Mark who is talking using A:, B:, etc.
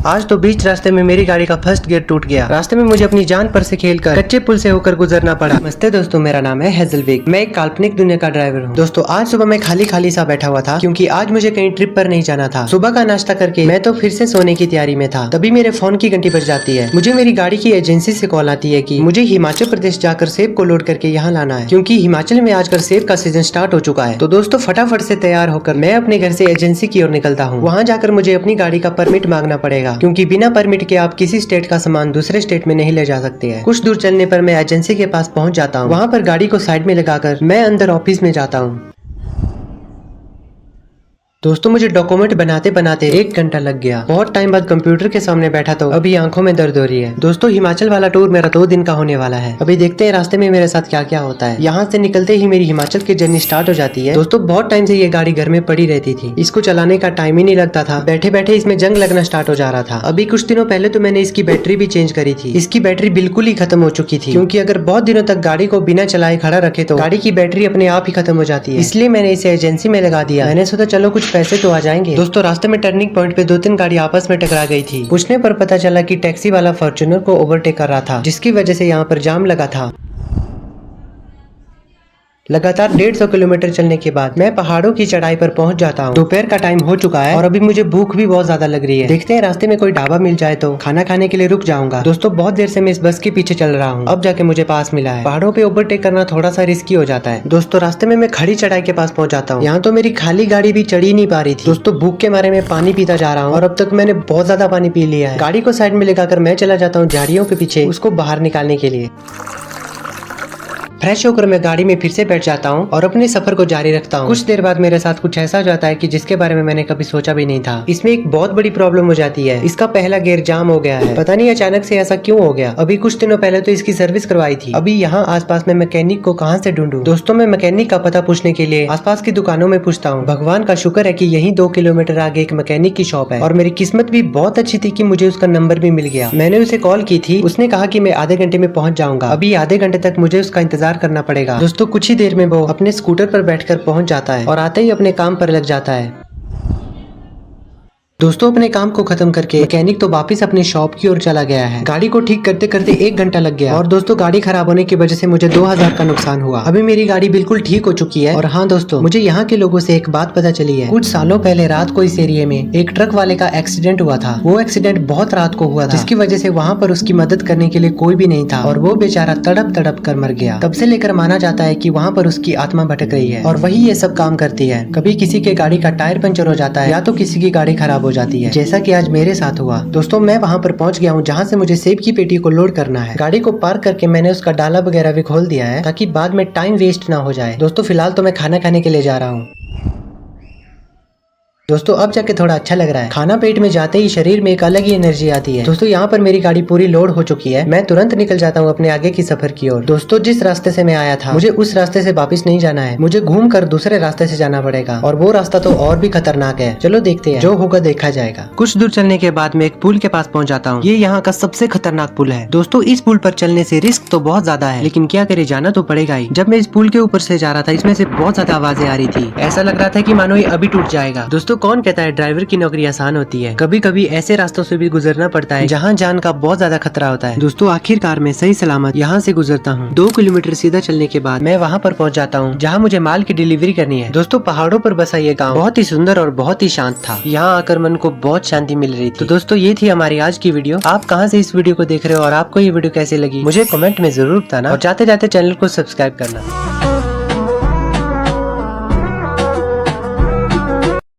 A: आज तो बीच रास्ते में मेरी गाड़ी का फर्स्ट गियर टूट गया। रास्ते में मुझे अपनी जान पर से खेलकर कच्चे पुल से होकर गुजरना पड़ा। नमस्ते दोस्तों, मेरा नाम है हेजलविक। मैं एक काल्पनिक दुनिया का ड्राइवर हूँ। दोस्तों आज सुबह मैं खाली खाली सा बैठा हुआ था क्योंकि आज मुझे कहीं ट्रिप पर नहीं जाना था। सुबह का नाश्ता करके मैं तो फिर से सोने की तैयारी में था, तभी मेरे फोन की घंटी बज जाती है। मुझे मेरी गाड़ी की एजेंसी से कॉल आती है कि मुझे हिमाचल प्रदेश जाकर सेब को लोड करके यहाँ लाना है, क्योंकि हिमाचल में आजकल सेब का सीजन स्टार्ट हो चुका है। तो दोस्तों फटाफट से तैयार होकर मैं अपने घर से एजेंसी की ओर निकलता हूँ। वहाँ जाकर मुझे अपनी गाड़ी का परमिट मांगना पड़ेगा, क्योंकि बिना परमिट के आप किसी स्टेट का सामान दूसरे स्टेट में नहीं ले जा सकते हैं। कुछ दूर चलने पर मैं एजेंसी के पास पहुँच जाता हूँ। वहाँ पर गाड़ी को साइड में लगाकर मैं अंदर ऑफिस में जाता हूँ। दोस्तों मुझे डॉक्यूमेंट बनाते बनाते 1 घंटा लग गया। बहुत टाइम बाद कंप्यूटर के सामने बैठा तो अभी आंखों में दर्द हो रही है। दोस्तों हिमाचल वाला टूर मेरा 2 दिन का होने वाला है। अभी देखते हैं रास्ते में मेरे साथ क्या क्या होता है। यहाँ से निकलते ही मेरी हिमाचल की जर्नी स्टार्ट हो जाती है। दोस्तों बहुत टाइम से ये गाड़ी घर में पड़ी रहती थी, इसको चलाने का टाइम ही नहीं लगता था। बैठे बैठे इसमें जंग लगना स्टार्ट हो जा रहा था। अभी कुछ दिनों पहले तो मैंने इसकी बैटरी भी चेंज करी थी। इसकी बैटरी बिल्कुल ही खत्म हो चुकी थी, क्योंकि अगर बहुत दिनों तक गाड़ी को बिना चलाए खड़ा रखे तो गाड़ी की बैटरी अपने आप ही खत्म हो जाती है। इसलिए मैंने इसे एजेंसी में लगा दिया। मैंने सोचा चलो कुछ पैसे तो आ जाएंगे। दोस्तों रास्ते में टर्निंग पॉइंट पे 2-3 गाड़ी आपस में टकरा गई थी। पूछने पर पता चला कि टैक्सी वाला फॉर्च्यूनर को ओवरटेक कर रहा था, जिसकी वजह से यहाँ पर जाम लगा था। लगातार 150 किलोमीटर चलने के बाद मैं पहाड़ों की चढ़ाई पर पहुंच जाता हूं। दोपहर का टाइम हो चुका है और अभी मुझे भूख भी बहुत ज्यादा लग रही है। देखते हैं रास्ते में कोई ढाबा मिल जाए तो खाना खाने के लिए रुक जाऊंगा। दोस्तों बहुत देर से मैं इस बस के पीछे चल रहा हूं, अब जाके मुझे पास मिला है। पहाड़ों पे ओवरटेक करना थोड़ा सा रिस्की हो जाता है। दोस्तों रास्ते में मैं खड़ी चढ़ाई के पास पहुंच जाता हूँ। यहाँ तो मेरी खाली गाड़ी भी चढ़ी नहीं पा रही थी। दोस्तों भूख के मारे में पानी पीता जा रहा हूँ और अब तक मैंने बहुत ज्यादा पानी पी लिया है। गाड़ी को साइड में लगाकर मैं चला जाता हूँ झाड़ियों के पीछे उसको बाहर निकालने के लिए। फ्रेश होकर मैं गाड़ी में फिर से बैठ जाता हूँ और अपने सफर को जारी रखता हूँ। कुछ देर बाद मेरे साथ कुछ ऐसा हो जाता है कि जिसके बारे में मैंने कभी सोचा भी नहीं था। इसमें एक बहुत बड़ी प्रॉब्लम हो जाती है। इसका पहला गियर जाम हो गया है। पता नहीं अचानक से ऐसा क्यों हो गया। अभी कुछ दिनों पहले तो इसकी सर्विस करवाई थी। अभी यहाँ आसपास में मैकेनिक को कहाँ से ढूंढूं। दोस्तों मैं मैकेनिक का पता पूछने के लिए आसपास की दुकानों में पूछता हूँ। भगवान का शुक्र है कि यही 2 किलोमीटर आगे एक मैकेनिक की शॉप है और मेरी किस्मत भी बहुत अच्छी थी कि मुझे उसका नंबर भी मिल गया। मैंने उसे कॉल की थी, उसने कहा कि मैं आधे घंटे में पहुंच जाऊंगा। अभी आधे घंटे तक मुझे उसका इंतजार करना पड़ेगा। दोस्तों कुछ ही देर में वो अपने स्कूटर पर बैठकर पहुंच जाता है और आते ही अपने काम पर लग जाता है। दोस्तों अपने काम को खत्म करके मैकेनिक तो वापस अपनी शॉप की ओर चला गया है। गाड़ी को ठीक करते करते 1 घंटा लग गया और दोस्तों गाड़ी खराब होने की वजह से मुझे 2000 का नुकसान हुआ। अभी मेरी गाड़ी बिल्कुल ठीक हो चुकी है। और हाँ दोस्तों, मुझे यहाँ के लोगों से एक बात पता चली है। कुछ सालों पहले रात को इस एरिया में एक ट्रक वाले का एक्सीडेंट हुआ था। वो एक्सीडेंट बहुत रात को हुआ था, जिसकी वजह से वहाँ पर उसकी मदद करने के लिए कोई भी नहीं था और वो बेचारा तड़प तड़प कर मर गया। तब से लेकर माना जाता है कि वहाँ पर उसकी आत्मा भटक रही है और वही ये सब काम करती है। कभी किसी के गाड़ी का टायर पंचर हो जाता है या तो किसी की गाड़ी खराब हो जाती है, जैसा कि आज मेरे साथ हुआ। दोस्तों मैं वहां पर पहुंच गया हूं जहां से मुझे सेब की पेटी को लोड करना है। गाड़ी को पार्क करके मैंने उसका डाला वगैरह भी खोल दिया है ताकि बाद में टाइम वेस्ट ना हो जाए। दोस्तों फिलहाल तो मैं खाना खाने के लिए जा रहा हूँ। दोस्तों अब जाके थोड़ा अच्छा लग रहा है। खाना पेट में जाते ही शरीर में एक अलग ही एनर्जी आती है। दोस्तों यहाँ पर मेरी गाड़ी पूरी लोड हो चुकी है। मैं तुरंत निकल जाता हूँ अपने आगे की सफर की ओर। दोस्तों जिस रास्ते से मैं आया था मुझे उस रास्ते से वापस नहीं जाना है। मुझे घूम कर दूसरे रास्ते से जाना पड़ेगा और वो रास्ता तो और भी खतरनाक है। चलो देखते हैं, जो होगा देखा जाएगा। कुछ दूर चलने के बाद मैं एक पुल के पास पहुंच जाता हूँ। ये यहाँ का सबसे खतरनाक पुल है। दोस्तों इस पुल पर चलने से रिस्क तो बहुत ज्यादा है, लेकिन क्या करे, जाना तो पड़ेगा ही। जब मैं इस पुल के ऊपर से जा रहा था इसमें से बहुत ज्यादा आवाजें आ रही थी। ऐसा लग रहा था कि मानो ये अभी टूट जाएगा। दोस्तों कौन कहता है ड्राइवर की नौकरी आसान होती है। कभी कभी ऐसे रास्तों से भी गुजरना पड़ता है जहाँ जान का बहुत ज्यादा खतरा होता है। दोस्तों आखिरकार मैं सही सलामत यहाँ से गुजरता हूँ। 2 किलोमीटर सीधा चलने के बाद मैं वहाँ पर पहुँच जाता हूँ जहाँ मुझे माल की डिलीवरी करनी है। दोस्तों पहाड़ों पर बसा ये गाँव बहुत ही सुंदर और बहुत ही शांत था। यहाँ आकर मन को बहुत शांति मिल रही थी। तो दोस्तों ये थी हमारी आज की वीडियो। आप कहाँ से इस वीडियो को देख रहे हो और आपको ये वीडियो कैसी लगी मुझे कमेंट में जरूर बताना और जाते जाते चैनल को सब्सक्राइब करना।